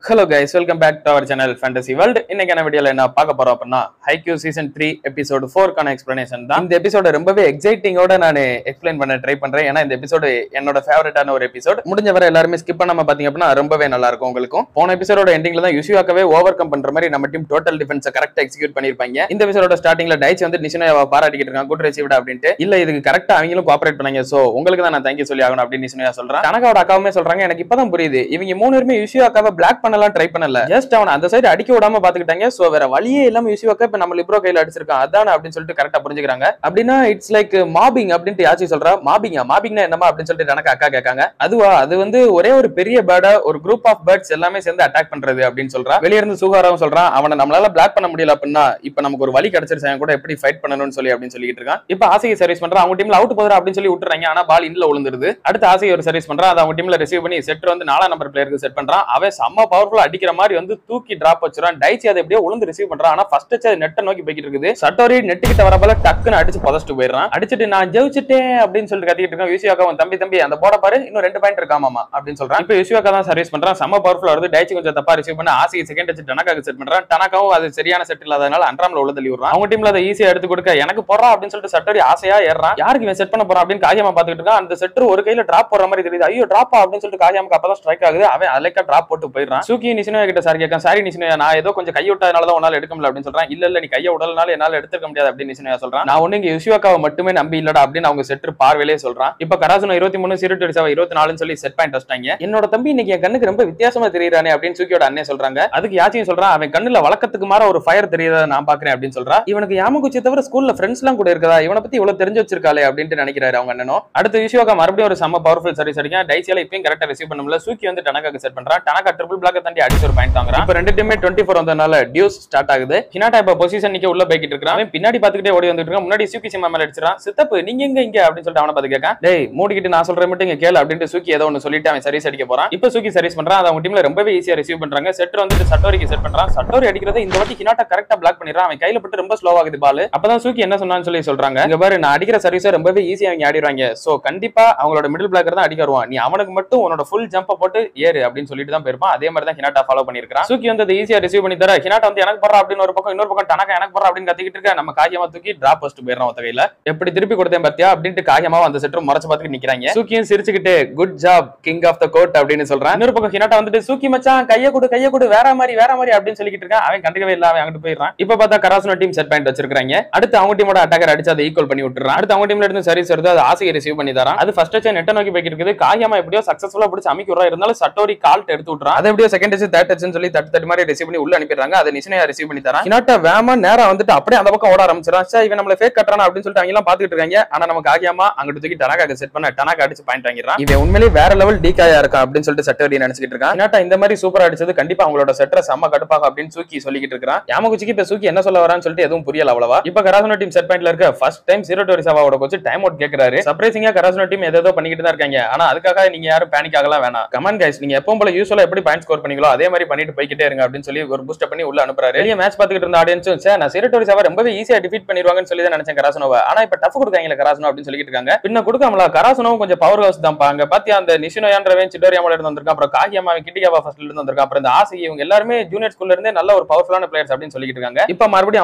Hello guys, welcome back to our channel Fantasy World. இன்னைக்கான வீடியோல என்ன பார்க்க போறோம் அப்படின்னா ஹைக்யூ சீசன் 3 எபிசோட் 4 கான எக்ஸ்பிளனேஷன் தான். இந்த எபிசோட ரொம்பவே எக்ஸைட்டிங்கோட நான் எக்ஸ்பிளைன் பண்ண ட்ரை பண்றேன். ஏன்னா இந்த எபிசோட் என்னோட ஃபேவரட்டான ஒரு எபிசோட். முடிஞ்ச வரை எல்லாரும் ஸ்கிப் பண்ணாம பாத்தீங்க அப்படின்னா ரொம்பவே நல்லா இருக்கும் உங்களுக்கு. போன எபிசோடோட எண்டிங்ல தான் யுஷியாக்கவே ஓவர் கம் பண்ற மாதிரி நம்ம டீம் டோட்டல் டிஃபென்ஸ் கரெக்ட்டா எக்ஸிக்யூட் பண்ணிருப்பாங்க. இந்த எபிசோடோட ஸ்டார்டிங்ல டைச்சி வந்து நிஷினோயாவை பாராட்டிட்டு இருக்காங்க, குட் ரிசீவ்ட் அப்படின்ட்டு. இல்ல இதுக்கு கரெக்ட்டா அவங்களும் கோஆபரேட் பண்ணாங்க, சோ உங்களுக்கு தான் நான் தேங்க்யூ சொல்லி ஆகணும் அப்படின்னு நிஷினோயா சொல்றான். தனகாவோட அக்காவுமே சொல்றாங்க, எனக்கு இப்பதான் புரியுது இவங்க மூணு பேருமே யுஷியாக்காவை பிளாக் பண்ணலாம் ட்ரை பண்ணல, ஜஸ்ட் அவன் அந்த சைடு அடிக்க விடாம பாத்துக்கிட்டாங்க. சோ வேற வழியே இல்லாம யுஷியாக்கா இப்ப நம்ம லிப்ரோ கையில அடிச்சிருக்கான் அதானே அப்படின்னு சொல்லிட்டு கரெக்டா புரிஞ்சுக்கிறாங்க. அப்படின்னா இட்ஸ் லைக் மாபிங் அப்படின்ட்டு யாச்சி சொல்றா. மாபிங்னா என்னமா அப்படின்னு சொல்லிட்டு எனக்கு அக்கா கேட்காங்க. அதுவா, அது வந்து ஒரே ஒரு பெரிய பேர்டா ஒரு குரூப் ஆஃப் பேர்ட்ஸ் எல்லாமே சேர்ந்து அட்டாக் பண்றது அப்படின்னு சொல்றா. வெளிய இருந்து சுகாராவும் சொல்றான், அவனை நம்மளால பிளாக் பண்ண முடியல அப்படின்னா இப்ப நமக்கு ஒரு வழி கிடைச்சிருச்சு, அவன் கூட எப்படி ஃபைட் பண்ணணும்னு சொல்லி அப்படின்னு சொல்லிட்டு இருக்கான். இப்ப ஆசையை சர்வீஸ் பண்றான், அவங்க டீம்ல அவுட் போதுறா அப்படின்னு சொல்லி விட்டுறாங்க. ஆனா பால் இன்ல விழுந்துருது. அடுத்து ஆசையை ஒரு சர்வீஸ் பண்றான், அதை அவங்க டீம்ல ரிசீவ் பண்ணி செட்டர் வந்து 4 நம்பர் பிளேயருக்கு செட் பண்றான். அவன் செம்ம பவர்ஃபுல்லா அடிக்கிற மாதிரி வந்து தூக்கி டிராப் வச்சுறான். டைச்சி அதை எப்படியோ உளுந்து ரிசீவ் பண்றான். ஆனா ஃபர்ஸ்ட் டச் நெட்டை நோக்கி போய்கிட்டு இருக்குது. சட்டோரி நெட் கிட்ட வரப்பல டக்குன்னு அடிச்சு புதைச்சிட்டு போயிடுறான். அடிச்சிட்டு நான் ஜெயிச்சிட்டேன் அப்படின்னு சொல்லிட்டு கத்திட்டு இருக்கான். யுஷியாக்கா தம்பி அந்த போட பாரு, இன்னும் 2 பாயிண்ட் இருக்காமாமா அப்படின்னு சொல்றான். இப்போ யுஷியாக்கா தான் சர்வீஸ் பண்றான், செம்ம பவர்ஃபுல்லா வருது. டைச்சி கொஞ்சம் தப்பா ரிசீவ் பண்ண ஆசையை செகண்ட் டச் டனகாக்கு செட் பண்றான். டனகாவும் அது சரியான செட் இல்லாதனால அன்றாம்ல உள்ள தள்ளி விடுறான். அவங்க டீம்ல அதை ஈஸியா எடுத்து கொடுக்க எனக்கு போறா அப்படின்னு சொல்லிட்டு சட்டோரி ஆசையா ஏறான். யாருக்கு இவன் செட் பண்ண போறான் அப்படின்னு காகியமா பாத்துக்கிட்டு இருக்கான். அந்த செட்டர் ஒரு கையில டிராப் போற மாதிரி தெரியுது. ஐயோ டிராப்பா அப்படின்னு சொல்லிட்டு காகியமாக்கு அப்பதான் ஸ்ட்ரைக் ஆகுது. அவன் அலைக்கா டிராப் போட்டு போயிடுறான். சூக்கி நிஷினோயா கிட்ட சாரி கேட்கான். சாரி நிஷினோயா, நான் ஏதோ கொஞ்சம் கை விட்டதுனால தான் உன்னால எடுக்க முடியல அப்படின்னு சொல்றான். இல்ல நீ கையை உடல்னால என்னால எடுத்துக்க முடியாது அப்படின்னு நிஷினோயா சொல்றான். நான் ஒண்ணு இங்க யுஷியாக்காவை மட்டுமே நம்பி இல்லடா அப்படின்னு அவங்க செட்டர் பார்வையிலே சொல்றான். இப்ப கராசுனோ 23 சீரோட்டோரிசாவா 24 சொல்லி செட் பாயிண்ட் வச்சிட்டாங்க. என்னோட தம்பி இன்னைக்கு என் கண்ணுக்கு ரொம்ப வித்தியாசமா தெரியறானே அப்படின்னு சூக்கியோட அண்ணே சொல்றாங்க. அதுக்கு யாச்சியும் சொல்றான், அவன் கண்ணுல வழக்கத்துக்கு மாற ஒரு ஃபயர் தெரியாத நான் பாக்குறேன் அப்படின்னு சொல்றா. இவனுக்கு யாமகுச்சி தவிர ஸ்கூல்ல ஃப்ரெண்ட்ஸ் எல்லாம் கூட இருக்கதா, இவனை பத்தி இவ்வளவு தெரிஞ்சு வச்சிருக்காளே அப்படின்னு நினைக்கிறாரு அவங்க அண்ணனும். அடுத்து யுஷியாக்கா மறுபடியும் ஒரு செம்ம பவர்ஃபுல் சர்வீஸ் அடிக்கான். டைசியால இப்பயும் கரெக்டா ரிசீவ் பண்ணல. சூக்கி வந்து டனகாக்கு செட் பண்றான். டனகா ட்ரிபிள் பிளாக் தாண்டி அடிச்சு ஒரு பாயிண்ட் வாங்குறான். இப்ப ரெண்டு டீமே 24 வந்தனால டியூஸ் ஸ்டார்ட் ஆகுது. ஹினாட்டா இப்ப பொசிஷன் நிக்க உள்ள போய்கிட்டு இருக்கான். அவன் பின்னாடி பாத்துக்கிட்டே ஓடி வந்துட்டு இருக்கான். முன்னாடி சூக்கி சிம்மா மேல அடிச்சான். சித்தப்பு நீங்க எங்க அப்படின்னு சொல்லிட்டு அவனை பார்த்து கேட்கான். டேய் மூடிக்கிட்டு நான் சொல்றேன் மட்டும் இங்க கேளு அப்படின்ட்டு சூக்கி ஏதோ ஒன்னு சொல்லிட்டு அவன் சர்வீஸ் அடிக்க போறான். இப்ப சூக்கி சர்வீஸ் பண்றான். அது அவங்க டீம்ல ரொம்பவே ஈஸியா ரிசீவ் பண்றாங்க. செட்டர் வந்துட்டு சட்டோரிக்கு செட் பண்றான். சட்டோரி அடிக்கிறத இந்த வாட்டி ஹினாட்டா கரெக்டா பிளாக் பண்ணிடுறான். அவன் கையில பட்டு ரொம்ப ஸ்லோ ஆகுது பால். அப்பதான் சூக்கி என்ன சொன்னான்னு சொல்லி சொல்றாங்க, இங்க பாரு நான் அடிக்கிற சர்வீஸ் ரொம்பவே ஈஸியா அவங்க ஆடிடுவாங்க. சோ கண்டிப்பா அவங்களோட மிடில் பிளாக்கர் தான் அடிக்க வருவான். நீ அவனுக்கு மட்டும் உன்னோட ஃபுல் ஜம்ப போட்டு ஏறு அப்படின்னு சொல்லிட்டு தான் போயிருப்பான். அதே மாதிரி தான் ஹினாட்டா ஃபாலோ பண்ணிருக்கான். சூக்கி வந்து அதை ஈஸியா ரிசீவ் பண்ணி தர. ஹினாட்டா வந்து எனக்கு போறா அப்படின்னு ஒரு பக்கம், இன்னொரு பக்கம் டனகா எனக்கு போறா அப்படின்னு கத்திக்கிட்டு இருக்க. நம்ம காகியமா தூக்கி டிராப் வச்சுட்டு போயிடறான் ஒத்த கையில. எப்படி திருப்பி கொடுத்தேன் பாத்தியா அப்படின்ட்டு காகியமாவும் அந்த செட்டரும் மறைச்சு பார்த்துட்டு நிக்கிறாங்க. சூக்கியும் சிரிச்சுக்கிட்டு good job king of the court அப்படின்னு சொல்றான். இன்னொரு பக்கம் ஹினாட்டா வந்துட்டு சூக்கி மச்சான் கைய கொடு வேற மாதிரி அப்படின்னு சொல்லிட்டு இருக்கான். அவன் கண்டுக்கவே இல்ல, அவன் அங்கிட்டு போயிடுறான். இப்ப பார்த்தா கராசுனோ டீம் செட் பாயிண்ட் வச்சிருக்காங்க. அடுத்து அவங்க டீமோட அட்டாக்கர் அடிச்சு அதை ஈக்குவல் பண்ணி விட்டுறான். அடுத்து அவங்க டீம்ல இருந்து சர்வீஸ் வருது, அது ஆசையை ரிசீவ் பண்ணி தரான். அது ஃபர்ஸ்ட் டச் நெட்ட நோக்கி போய்கிட்டு இருக்குது. காகியமா எப்படியோ சக்சஸ்ஃபுல்லா பிடிச்சு அமைக்க விடுறா. இருந்தாலும் சட்டோரி கால்ட் எடுத்து விட்டுறான். அது எப்படியோ செகண்ட் டச் தேர்ட் டச் சொல்லி தட்டு மாதிரி ரிசீவ் பண்ணி உள்ள அனுப்பிடுறாங்க. அதை நிஷினோயா ரிசீவ் பண்ணி தரான். ஹினாட்டா வேமா நேரா வந்துட்டு அப்படியே அந்த பக்கம் ஓட ஆரம்பிச்சிரான். சார் இவன் நம்மள ஃபேக் கட்டறானா அப்படின்னு சொல்லிட்டு அவங்க எல்லாம் பாத்துக்கிட்டு இருக்காங்க. ஆனா நமக்கு காகியமா அங்கிட்டு தூக்கி டனகாக்கு செட் பண்ண டனகா அடிச்சு பாயிண்ட் வாங்கிடுறான். இவன் உண்மையிலேயே வேற லெவல் டீகாயா இருக்கான் அப்படின்னு சொல்லிட்டு சட்டோரி நினைச்சிட்டு இருக்கான். ஹினாட்டா இந்த மாதிரி சூப்பரா அடிச்சது கண்டிப்பா அவங்களோட செட்டரை செம்ம கடுப்பாகும் அப்படின்னு சூக்கி சொல்லிட்டு இருக்கான். யாமகுச்சிக்கு இப்ப சூக்கி என்ன சொல்ல வரான்னு சொல்லிட்டு எதுவும் புரியல அவ்வளவா. இப்ப கராசுனோ டீம் செட் பாயிண்ட்ல இருக்க ஃபர்ஸ்ட் டைம் சீரோட்டோரிசாவாவோட கோச் டைம் அவுட் கேக்குறாரு. சர்ப்ரைசிங்கா கராசுனோ டீம் ஏதோ பண்ணிக்கிட்டு தான் இருக்காங்க. ஆனா அதுக்காக நீங்க யாரும் பேனிக் ஆகலாம் வேணாம். கமான் கைஸ், நீங்க எப்பவும் போல யூசுவலா எப்படி பாயிண்ட் ஸ்கோர் பண்ணீங்களோ அதே மாதிரி பண்ணிட்டு போய்கிட்டே இருங்க அப்படின்னு சொல்லி ஒரு பூஸ்ட் பண்ணி உள்ள அனுப்புறாரு. வெளிய மேட்ச் பாத்துக்கிட்டு இருந்த ஆடியன்ஸும் சார் நான் சீரோட்டோரிசாவை ரொம்பவே ஈஸியா டிஃபீட் பண்ணிடுவாங்கன்னு சொல்லி தான் நினைச்சேன் கராசுனோவை. ஆனா இப்ப டஃப் கொடுக்காங்க கராசுனோ அப்படின்னு சொல்லிட்டு இருக்காங்க. பின்ன கொடுக்காமல கராசுனோ கொஞ்சம் பவர் ஹவுஸ் தான் பாங்க. பாத்தியா அந்த நிஷினோயான்றவன் சிடோரியாமால இருந்து வந்திருக்கான். அப்புறம் காகியமா கிட்டிகாவா ஃபர்ஸ்ட்ல இருந்து வந்திருக்கான். அப்புறம் இந்த ஆசை இவங்க எல்லாருமே ஜூனியர் ஸ்கூல்ல இருந்தே நல்ல ஒரு பவர்ஃபுல்லான பிளேயர்ஸ் அப்படின்னு சொல்லிட்டு இருக்காங்க. இப்ப மறுபடியும்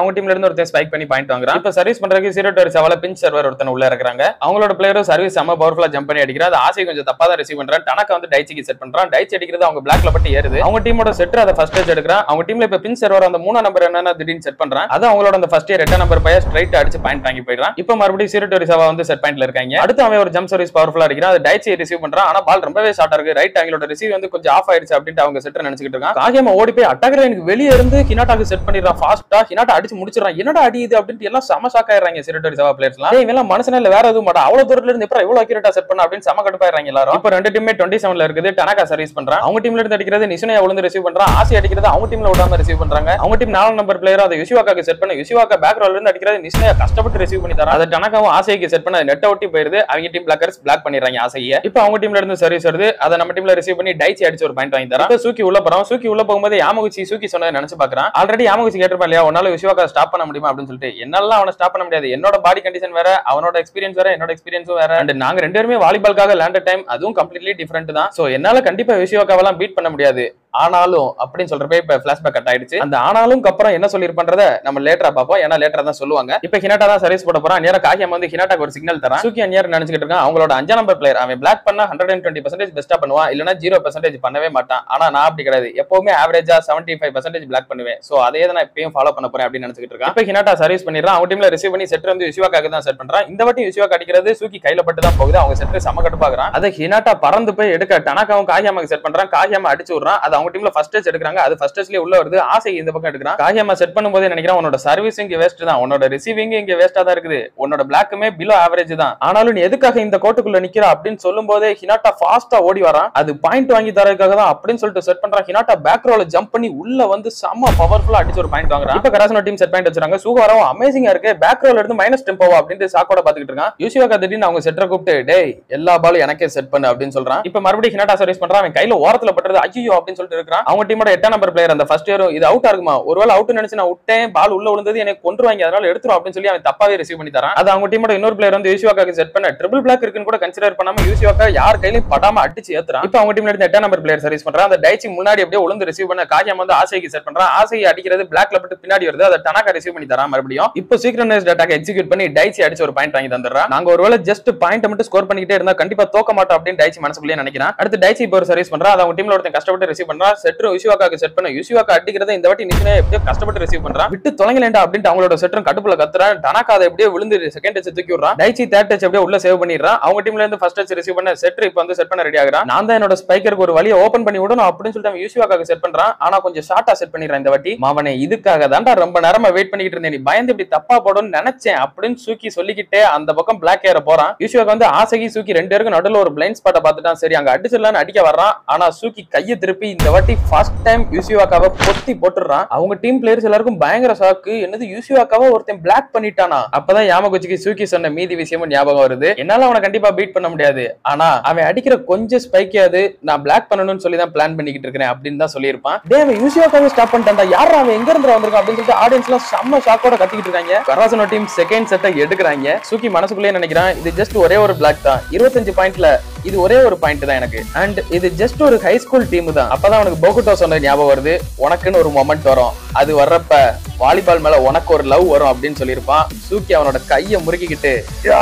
அவங்க டீம்ல இருந்து ஒருத்தன் ஸ்பைக் பண்ணி பாயிண்ட் வாங்குறான். இப்ப சர்வீஸ் பண்றதுக்கு சீரோட்டோரிசாவால பிஞ்ச் சர்வர் ஒருத்தன் உள்ள இறக்குறாங்க. அவங்களோட பிளேயரும் சர்வீஸ் செம்ம பவர்ஃபுல்லா ஜம்ப் பண்ணி அடிக்கிறார். ஆசை கொஞ்சம் தப்பா தான் ரிசீவ் பண்றான். டனகா வந்து டைச்சிக்கு செட் பண்றான். டைச்சி அடிக்கிறது அவங்க பிளாக்ல பட்டு ஏறுது. அவங்க டீமோட செட்டர் அதை ஃபர்ஸ்ட் டச் எடுக்கிறான். அவங்க டீம்ல இப்ப பிஞ்ச் சர்வர் அந்த 3 நம்பர் என்னன்னா திடீர்னு செட் பண்றான். அது அவங்களோட அந்த ஃபர்ஸ்ட் 2 நம்பர் பைய ஸ்ட்ரைட் அடிச்சு பாயிண்ட் வாங்கி போயிடுறான். இப்ப மறுபடியும் சீரோட்டோரிசாவா வந்து செட் பாயிண்ட்ல இருக்காங்க. அடுத்து அவன் ஒரு ஜம்ப் சர்வீஸ் பவர்ஃபுல்லா அடிக்கிறான். அது டைச்சி ரிசீவ் பண்றான். ஆனா பால் ரொம்பவே ஷார்ட்டா இருக்கு. ரைட் அவங்களோட ரிசீவ் வந்து கொஞ்சம் ஆஃப் ஆயிடுச்சு அப்படின்ட்டு அவங்க செட்டர் நினைச்சிட்டு இருக்கான். காகியமா ஓடி போய் அட்டாக்கர் எனக்கு வெளியே இருந்து ஹினாட்டாக்கு செட் பண்ணிடுறான். ஃபாஸ்டா ஹினாட்டா அடிச்சு முடிச்சிடறான். என்னடா அடியுது அப்படின்ட்டு எல்லாம் செம ஷாக் ஆயிடுறாங்க சீரோட்டோரிசாவா பிளேயர்ஸ்லாம். இவெல்லாம் மனசுல இல்ல வேற எதுவும் மாட்டா, அவ்வளவு தூரத்துல இருந்து எப்ப இவ்வளவு அக்யூரேட்டா செட் பண்ண அப்படின்னு செம கடுப்பாயிடுறாங்க எல்லாரும். இப்ப ரெண்டு டீமே 27ல இருக்குது. டனகா சர்வீஸ் பண்றான். அவங்க டீம்ல இருந்து அடிக்கிறது நிஷினோயா விழுந்து ரிசீவ் பண்றான். ஆசி அடிக்கிறது அவங்க டீம்ல விடாம ரிசீவ் பண்றாங்க. அவங்க டீம் 4 நம்பர் பிளேயர் அதை யுஷியாக்காக்கு செட் பண்ண யுஷியாக்கா பேக் ரோல இருந்து அடிக்கிறது நிஷினோயா கஷ்டப்பட்டு ரிசீவ் பண்ணி தரான். அதை டனகாவும் ஆசைக்கு செட் பண்ண நெட் ஒட்டி போயிருது. அவங்க டீம் பிளாக்கர்ஸ் பிளாக் பண்ணிடுறாங்க ஆசையை. இப்ப அவங்க டீம்ல இருந்து சர்வீஸ் வருது. அதை நம்ம டீம்ல ரிசீவ் பண்ணி டைச்சி அடிச்சு ஒரு பாயிண்ட் வாங்கி தரான். சூக்கி உள்ள போறான். சூக்கி உள்ள போகும்போது யாமகுச்சி சூக்கி சொன்னதை நினைச்சு பாக்குறான். ஆல்ரெடி யாமகுச்சி கேட்டிருப்பான் இல்லையா, உன்னால யுஷியாக்கா ஸ்டாப் பண்ண முடியுமா அப்படின்னு சொல்லிட்டு. என்னால அவனை ஸ்டாப் பண்ண முடியாது. என்னோட பாடி கண்டிஷன் வேற, அவனோட எக்ஸ்பீரியன்ஸ் வேற, என்னோட எக்ஸ்பீரியன்ஸும் வேற. அண்ட் நாங்க ரெண்டு பேருமே வாலிபால்காக லேண்டட் டைம் அதுவும் கம்ப்ளீட்லி டிஃபரெண்ட் தான். சோ என்னால கண்டிப்பா யுஷியாக்காவெல்லாம் பீட் பண்ண முடியாது. ஆனாலும் அப்படின்னு சொல்றப்ப இப்ப பிளாஷ்பேக் கட் ஆயிடுச்சு. அந்த ஆனாலும் அப்புறம் என்ன சொல்லிருப்பன்றத நம்ம லேட்டரா பார்ப்போம். ஏன்னா லேட்டரா தான் சொல்லுவாங்க. இப்ப ஹினாட்டா தான் சர்வீஸ் போட போறான். நேரா காகியாமா வந்து ஹினாட்டாக்கு ஒரு சிக்னல் தரான். சூக்கி அந்நியர் நினைச்சிட்டு இருக்கான் அவங்களோட 5 நம்பர் பிளேயர். அவன் பிளாக் பண்ணா 120% பெஸ்டா பண்ணுவான், இல்லனா 0% பண்ணவே மாட்டான். ஆனா நான் அப்படி கிடையாது, எப்பவுமே ஆவரேஜா 75% பிளாக் பண்ணுவேன். சோ அதே தான் நான் இப்பயும் ஃபாலோ பண்ண போறேன் அப்படின்னு நினைச்சிட்டு இருக்கான். இப்ப ஹினாட்டா சர்வீஸ் பண்ணிடுறான். அவங்க டீம்ல ரிசீவ் பண்ணி செட்டர் வந்து யுஷிவாக்காக தான் செட் பண்றான். இந்த வாட்டி யுஷிவாக்கா அடிக்கிறது சூக்கி கையில பட்டு தான் போகுது. அவங்க செட்டர் சம கடுப்பாக்குறான். அதை ஹினாட்டா பறந்து போய் எடுக்க டனாக்காவும் காகியாமாக்கு செட் பண்றான். காகியாமா அடிச்சு விடுறான். அது அவங்க டீம்ல ஃபர்ஸ்ட் டச் எடுக்கிறாங்க. அது ஃபர்ஸ்ட் டச்லயே உள்ள வருது. ஆசை இந்த பக்கம் எடுக்கிறான். காகியாமா செட் பண்ணும்போது நினைக்கிறேன் உன்னோட சர்வீஸ் இங்க வேஸ்ட் தான், உன்னோட ரிசீவிங் இங்க வேஸ்டா தான் இருக்குது, உன்னோட பிளாக்குமே பிலோ ஆவரேஜ் தான், ஆனாலும் நீ எதுக்காக இந்த கோட்டுக்குள்ள நிக்கிற அப்படின்னு சொல்லும் போதே ஹினாட்டா ஃபாஸ்டா ஓடி வரான். அது பாயிண்ட் வாங்கி தரதுக்காக தான் அப்படின்னு சொல்லிட்டு செட் பண்றான். ஹினாட்டா பேக் ரோல ஜம்ப் பண்ணி உள்ள வந்து செம்ம பவர்ஃபுல்லா அடிச்சு ஒரு பாயிண்ட் வாங்குறான். இப்ப கராசனோ டீம் செட் பாயிண்ட் வச்சிருக்காங்க. சூகராவும் அமேசிங்கா இருக்கு, பேக் ரோல இருந்து மைனஸ் டெம்போவா அப்படின்னு சாக்கோட பாத்துக்கிட்டு இருக்கான். யுஷிவாக்கா திடீர்னு அவங்க செட்டரை கூப்பிட்டு டேய் எல்லா பாலும் எனக்கே செட் பண்ணு அப்படின்னு சொல்றான். இப்ப மறுபடியும் ஹினாட்டா சர்வீஸ் பண்றான். அவன் கையில ஓரத்துல பட்டுறது ஐயோ அப்படின்னு சொல்லிட்டு இருக்கான். அவங்க டீமோட 8 நம்பர் பிளேயர் அந்த ஃபர்ஸ்ட் இயரும் இது அவுட் ஆகுமா, ஒருவேளை அவுட் நினைச்சு நான் விட்டேன், பால் உள்ள விழுந்தது, எனக்கு கொன்றுவாங்க, அதனால எடுத்துரும் அப்படின்னு சொல்லி அவன் தப்பாவே ரிசீவ் பண்ணி தரான். அது அவங்க டீமோட இன்னொரு பிளேயர் வந்து யுஷிவாக்காக்கு செட் பண்ண ட்ரிபிள் பிளாக் இருக்குன்னு கூட கன்சிடர் பண்ணாம யுஷிவாக்கா யார் கையிலும் படாம அடிச்சு ஏத்துறான். இப்ப அவங்க டீம்ல இருந்து 8 நம்பர் பிளேயர் சர்வீஸ் பண்றான். அந்த டைச்சி முன்னாடி அப்படியே உளுந்து ரிசீவ் பண்ண காகியாமா வந்து ஆசைக்கு செட் பண்றான். ஆசையை அடிக்கிறது பிளாக்ல பட்டு பின்னாடி வருது. அதை டனாக்கா ரிசீவ் பண்ணி தரான். மறுபடியும் இப்போ சீக்ரெனைஸ்ட் அட்டாக் எக்ஸிக்யூட் பண்ணி டைச்சி அடிச்சு ஒரு பாயிண்ட் வாங்கி தந்துடுறான். நாங்க ஒருவேளை ஜஸ்ட் பாயிண்ட் மட்டும் ஸ்கோர் பண்ணிக்கிட்டே இருந்தா கண்டிப்பா தோக்க மாட்டோம் அப்படின்னு டைச்சி மனசுக்குள்ளே நினைக்கிறான். அடுத்து டைச்சி இப்போ ஒரு சர்வீஸ் பண்றான். அவங்க டீம்ல ஒருத்தன் கஷ்டப்பட்டு ரிசீவ் பண்றான். செட்டரும் யுஷிவாக்காக்கு செட் பண்ண யுஷிவாக்கா அடிக்கிறத இந்த வாட்டி நிச்சயம் எப்படியோ கஷ்டப்பட்டு ரிசீவ் பண்றான். விட்டு தொலைங்கலேண்டா அப்படின்ட்டு அவங்களோட செட்டரும் கடுப்புல கத்துறான். டனாக்கா அதை எப்படியே விழுந்து செகண்ட் டச் தூக்கி விடுறான். டைச்சி தேர்ட் டச் அப்படியே உள்ள சேவ் பண்ணிடுறான். அவங்க டீம்ல இருந்து ஃபர்ஸ்ட் டச் ரிசீவ் பண்ண செட்டர் இப்போ வந்து செட் பண்ண ரெடி ஆகுறான். நான் தான் என்னோட ஸ்பைக்கருக்கு ஒரு வழியை ஓபன் பண்ணி விடணும் அப்படின்னு சொல்லிட்டு அவன் யுஷிவாக்காக்கு செட் பண்றான். ஆனா கொஞ்சம் ஷார்ட்டா செட் பண்ணிடுறான் இந்த வாட்டி. அவனை இதுக்காக தான்டா ரொம்ப நேரமா வெயிட் பண்ணிட்டு இருந்தேன், நீ பயந்து இப்படி தப்பா போடும்னு நினைச்சேன் அப்படின்னு சூக்கி சொல்லிக்கிட்டே அந்த பக்கம் பிளாக் ஏற போறான். யுஷிவாக்கா வந்து ஆசைக்கு சூக்கி 2 பேருக்கு நடுவில் ஒரு பிளைண்ட் ஸ்பாட்டை பார்த்துட்டான். சரி அங்க அடிச்சிடலான்னு அடிக்க வர்றான். ஆனா சூக்கி கையை திருப்பி இந்த வாட்டி ஃபர்ஸ்ட் டைம் யுஷிவாக்காவை பொத்தி போட்டுறான். அவங்க டீம் பிளேயர்ஸ் எல்லாருக்கும் பயங்கர ஷாக்கு. என்னது யுஷிவாக்காவை ஒருத்தன் பிளாக் பண்ணிட்டானா? அப்பதான் யாமகுச்சிக்கு சூக்கி சொன்ன மீதி விஷயமும் ஞாபகம் வருது. என்னால அவனை கண்டிப்பா பீட் பண்ண முடியாது, ஆனா அவன் அடிக்கிற கொஞ்சம் ஸ்பைக்காது நான் பிளாக் பண்ணணும்னு சொல்லி தான் பிளான் பண்ணிக்கிட்டு இருக்கேன் அப்படின்னு தான் சொல்லியிருப்பான். டேய் யுஷிவாக்காவை ஸ்டாப் பண்ணிட்டான்டா, யாரா அவன் எங்க இருந்து வந்திருக்கான் அப்படின்னு சொல்லிட்டு ஆடியன்ஸ் எல்லாம் செம்ம ஷாக்கோட கத்திக்கிட்டு இருக்காங்க. கராசனோ டீம் செகண்ட் செட்டை எடுக்கிறாங்க. சூக்கி மனசுக்குள்ளே நினைக்கிறான் இது ஜஸ்ட் ஒரே ஒரு பிளாக் தான், 25 பாயிண்ட்ல இது ஒரே ஒரு பாயிண்ட் தான் எனக்கு, அண்ட் இது ஜஸ்ட் ஒரு ஹை ஸ்கூல் டீம் தான். அப்பதான் அவனுக்கு போகுட்டோ சொன்ன ஞாபகம் வருது, உனக்குன்னு ஒரு மொமெண்ட் வரும், அது வர்றப்ப வாலிபால் மேல உனக்கு ஒரு லவ் வரும் அப்படின்னு சொல்லியிருப்பான். சூக்கி அவனோட கையை முறுக்கிக்கிட்டு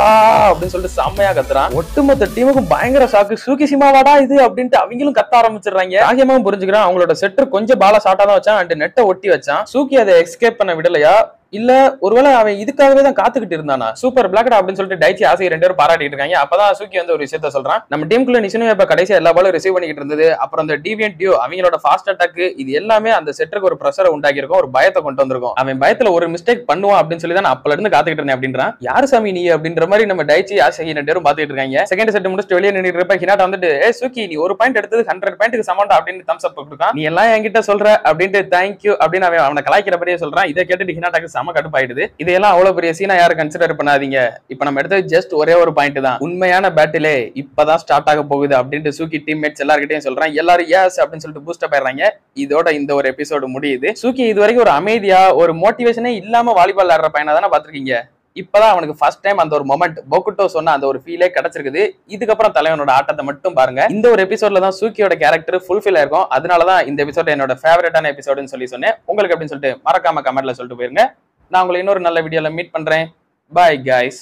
அப்படின்னு சொல்லிட்டு செம்மையா கத்துறான். ஒட்டுமொத்த டீமுக்கும் பயங்கர ஷாக்கு. சூக்கி சிமாவாடா இது அப்படின்ட்டு அவங்களும் கத்த ஆரம்பிச்சிடுறாங்க. காகியமாவும் புரிஞ்சுக்கிறான் அவங்களோட செட்டர் கொஞ்சம் பால ஷார்ட்டா தான் வச்சான் அண்ட் நெட்டை ஒட்டி வச்சான். சூக்கி அதை எஸ்கேப் பண்ண விடலையா, இல்ல ஒருவேளை அவன் இதுக்காகவே தான் காத்துக்கிட்டு இருந்தானா? சூப்பர் பிளாக்டா அப்படின்னு சொல்லிட்டு டைச்சி ஆசை 2 பேரும் பாராட்டிட்டு இருக்காங்க. அப்பதான் சூக்கி வந்து ஒரு விஷயத்த சொல்றான். நம்ம டீமுக்குள்ள நிஷினோ இப்ப கடைசியா எல்லா பாலும் ரிசீவ் பண்ணிட்டு இருந்தது, அப்புறம் அந்த டிவியன்ட் டியோ அவங்களோட ஃபாஸ்ட் அட்டாக், இது எல்லாமே அந்த செட்டருக்கு ஒரு பிரஷரை உண்டாக்கி இருக்கும், ஒரு பயத்தை கொண்டு வந்திருக்கும். அவன் பயத்துல ஒரு மிஸ்டேக் பண்ணுவான் அப்படின்னு சொல்லி தான் அப்பல இருந்து காத்துக்கிட்டு இருந்தேன் அப்படின்றான். யாரு சாமி நீ அப்படின்ற மாதிரி நம்ம டைச்சி ஆசை 2 பேரும் பாத்துக்கிட்டு இருக்காங்க. செகண்ட் செட் முடிச்சுட்டு வெளியே நின்று இருப்ப ஹினாட்டா வந்துட்டு சூக்கி நீ ஒரு பாயிண்ட் எடுத்தது 100 பாயிண்ட்டுக்கு சமண்டா அப்படின்னு தம்ஸ் அப் கொடுக்கான். நீ எல்லாம் என்கிட்ட சொல்ற அப்படின்ட்டு தேங்க்யூ அப்படின்னு அவனை கலாய்க்கிறபடியே சொல்றான். இதை கேட்டுட்டு ஹினாட்டாக்கு செம கடுப்பாயிடுது. இதெல்லாம் அவ்வளவு பெரிய சீனா யாரும் கன்சிடர் பண்ணாதீங்க, இப்ப நம்ம எடுத்தது ஜஸ்ட் ஒரே ஒரு பாயிண்ட் தான், உண்மையான பேட்டிலே இப்பதான் ஸ்டார்ட் ஆக போகுது அப்படின்ட்டு சூக்கி டீம்மேட்ஸ் எல்லார்கிட்டையும் சொல்றான். எல்லாரும் எஸ் அப்படின்னு சொல்லிட்டு பூஸ்ட் அப் ஆயிடுறாங்க. இதோட இந்த ஒரு எபிசோடு முடியுது. சூக்கி இது வரைக்கும் ஒரு அமைதியா ஒரு மோட்டிவேஷனே இல்லாம வாலிபால் ஆடுற பையனா தானே பாத்துருக்கீங்க. இப்பதான் அவனுக்கு ஃபர்ஸ்ட் டைம் அந்த ஒரு மொமெண்ட் போகுட்டோ சொன்ன அந்த ஒரு ஃபீலே கிடைச்சிருக்குது. இதுக்கப்புறம் தலைவனோட ஆட்டத்தை மட்டும் பாருங்க. இந்த ஒரு எபிசோட்ல தான் சூக்கியோட கேரக்டர் ஃபுல்ஃபில் ஆயிருக்கும். அதனாலதான் இந்த எபிசோட் என்னோட ஃபேவரட்டான எபிசோடுன்னு சொல்லி சொன்னேன். உங்களுக்கு அப்படின்னு சொல்லிட்டு மறக்காம கமெண்ட்ல சொல்லிட்டு போயிருங்க. நான் உங்களை இன்னொரு நல்ல வீடியோல மீட் பண்றேன். Bye guys.